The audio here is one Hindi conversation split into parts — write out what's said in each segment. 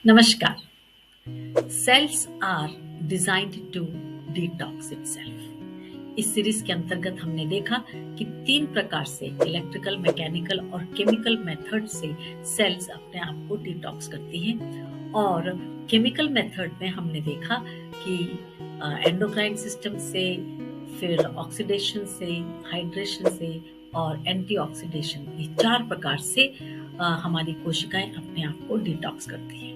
नमस्कार। Cells are designed to detox itself. इस सीरीज के अंतर्गत हमने देखा कि 3 प्रकार से इलेक्ट्रिकल, मैकेनिकल और केमिकल मेथड से सेल्स अपने आप को डिटॉक्स करती हैं। और केमिकल मेथड में हमने देखा कि एंडोक्राइन सिस्टम से, फिर ऑक्सीडेशन से, हाइड्रेशन से और एंटीऑक्सीडेशन, ये 4 प्रकार से हमारी कोशिकाएं अपने आप को डिटॉक्स करती हैं।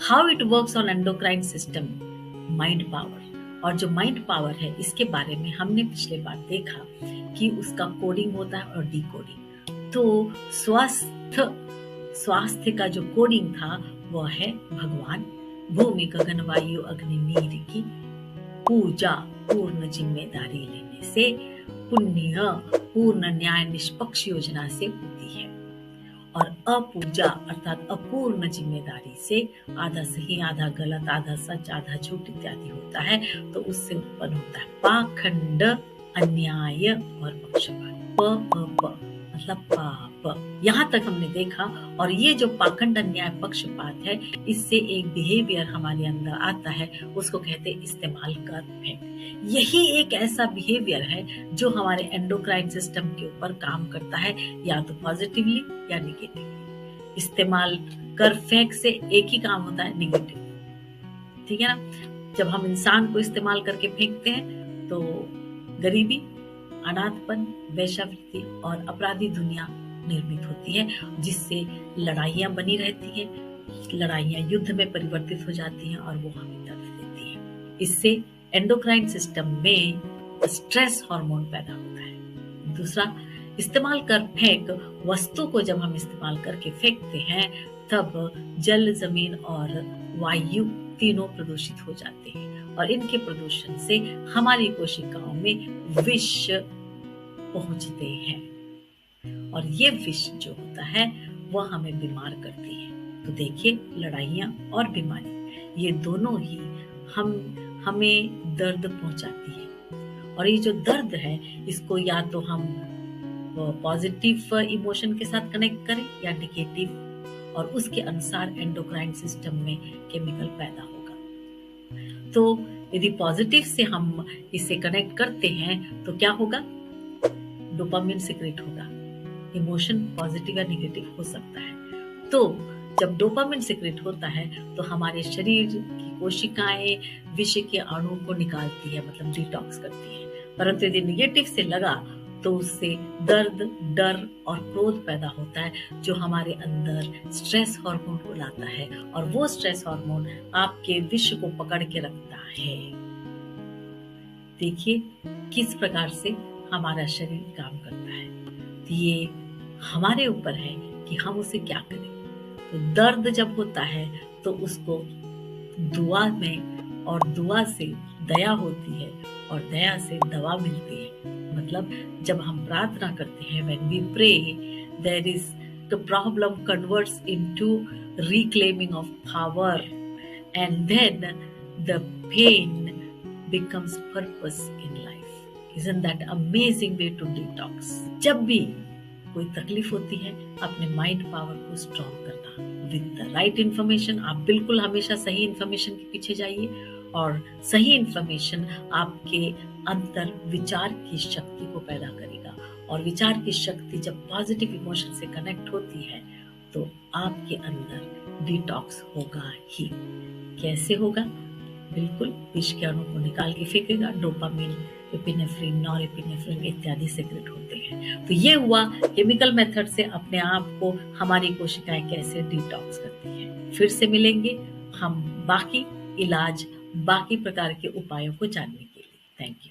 How it works on endocrine system, mind power. और जो माइंड पावर है, इसके बारे में हमने पिछले बार देखा कि उसका कोडिंग होता है और डिकोडिंग। तो स्वास्थ्य का जो कोडिंग था वह है भगवान, भूमि गगन वायु अग्नि नीर की पूजा पूर्ण जिम्मेदारी लेने से, पुण्य पूर्ण न्याय निष्पक्ष योजना से होती है। और अपूजा अर्थात अपूर्ण जिम्मेदारी से आधा सही आधा गलत, आधा सच आधा झूठ इत्यादि होता है, तो उससे उत्पन्न होता है पाखंड, अन्याय और पक्षपात। प मतलब पाप। यहाँ तक हमने देखा। और ये जो पाखंड, अन्याय, पक्षपात है, इससे एक बिहेवियर हमारे अंदर आता है, उसको कहते हैं इस्तेमाल कर्म है। यही एक ऐसा बिहेवियर है जो हमारे एंडोक्राइन सिस्टम के ऊपर काम करता है, या तो पॉजिटिवली या निगेटिवली। इस्तेमाल कर फेंक से एक ही काम होता है, निगेटिव। ठीक है ना। जब हम इंसान को इस्तेमाल करके फेंकते हैं तो गरीबी, अनाथपन, वेश्यावृत्ति और अपराधी दुनिया निर्मित होती है, जिससे लड़ाइयां बनी रहती हैं। लड़ाइयां युद्ध में परिवर्तित हो जाती हैं और वो हमें दर्द देती हैं। इससे एंडोक्राइन सिस्टम में स्ट्रेस हार्मोन पैदा होता है। दूसरा, इस्तेमाल कर फेंक वस्तु को जब हम इस्तेमाल करके फेंकते हैं, तब जल, जमीन और वायु तीनों प्रदूषित हो जाते हैं। और इनके प्रदूषण से हमारी कोशिकाओं में विष पहुंचते हैं। और ये विष जो होता है वह हमें बीमार करती है। तो देखिए, लड़ाइयाँ और बीमारी, ये दोनों ही हमें दर्द पहुंचाती है। और ये जो दर्द है, इसको या तो हम पॉजिटिव इमोशन के साथ कनेक्ट करें या नेगेटिव, और उसके अनुसार एंडोक्राइन सिस्टम में केमिकल पैदा होगा। तो यदि पॉजिटिव से हम इसे कनेक्ट करते हैं तो क्या होगा? डोपामिन सीक्रेट होगा। इमोशन पॉजिटिव या नेगेटिव हो सकता है। तो जब डोपामिन सीक्रेट होता है तो हमारे शरीर की कोशिकाएं विष के अणु को निकालती है, मतलब डिटॉक्स करती है। परंतु यदि नेगेटिव से लगा तो उससे दर्द, डर और क्रोध पैदा होता है, जो हमारे अंदर स्ट्रेस हार्मोन को लाता है। और वो स्ट्रेस हार्मोन आपके विष को पकड़ के रखता है। देखिए किस प्रकार से हमारा शरीर काम करता है। तो ये हमारे ऊपर है कि हम उसे क्या करें। तो दर्द जब होता है तो उसको दुआ में, और दुआ से दया होती है, और दया से दवा मिलती है। मतलब जब हम प्रार्थना करते हैं, when we pray, there is the problem converts into reclaiming of power, and then the pain becomes purpose in life. Isn't that amazing way to detox? जब भी कोई तकलीफ होती है, अपने माइंड पावर को स्ट्रॉन्ग करना विद द राइट इन्फॉर्मेशन। आप बिल्कुल हमेशा सही इन्फॉर्मेशन के पीछे जाइए, और सही इन्फॉर्मेशन आपके अंतर विचार की शक्ति को पैदा करेगा। और विचार की शक्ति जब पॉजिटिव इमोशन से कनेक्ट होती है तो आपके अंदर डिटॉक्स होगा ही। कैसे होगा? बिल्कुल विष के अणु को निकाल के फेंकेगा। डोपामिन, एपिनेफ्रिन, नॉरएपिनेफ्रिन इत्यादि सीक्रेट होते हैं। तो ये हुआ केमिकल मेथड से अपने आप को हमारी कोशिकाएं कैसे डिटॉक्स करती हैं। फिर से मिलेंगे हम बाकी इलाज, बाकी प्रकार के उपायों को जानने के लिए। Thank you.